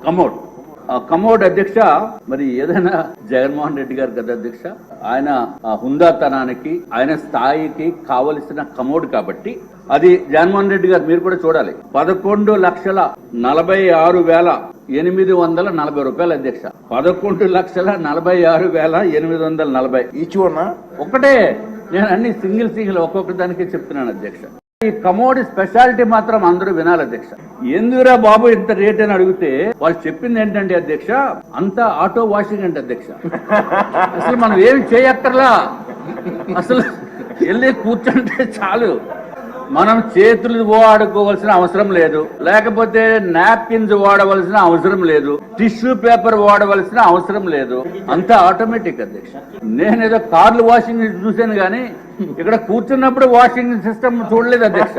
Commode అధ్యక్ష, మరి ఏదైనా జగన్మోహన్ రెడ్డి గారు కదా అధ్యక్ష, ఆయన హుందాతనానికి ఆయన స్థాయికి కావలసిన కమోడ్ కాబట్టి అది జగన్మోహన్ రెడ్డి గారు మీరు కూడా చూడాలి. 11,46,840 రూపాయలు అధ్యక్ష. 11,46,840 ఈచ్ వన్ ఒకటే. నేను అన్ని సింగిల్ ఒక్కొక్క దానికి చెప్తున్నాను అధ్యక్ష. ఈ కమోడి స్పెషాలిటీ మాత్రం అందరూ వినాలి అధ్యక్ష. ఎందుకురా బాబు ఇంత రేట్ అని అడిగితే వాళ్ళు చెప్పింది ఏంటంటే అధ్యక్ష, అంతా ఆటో వాషింగ్ అంటే అధ్యక్ష. అసలు మనం ఏమి చేయక్కర్లా, అసలు వెళ్ళి కూర్చుంటే చాలు. మనం చేతులు వాడుకోవాల్సిన అవసరం లేదు, లేకపోతే నాప్కిన్స్ వాడవలసిన అవసరం లేదు, టిష్యూ పేపర్ వాడవలసిన అవసరం లేదు, అంతా ఆటోమేటిక్ అధ్యక్ష. నేనేదో కార్లు వాషింగ్ చూశాను కానీ ఇక్కడ కూర్చున్నప్పుడు వాషింగ్ సిస్టమ్ చూడలేదు అధ్యక్ష.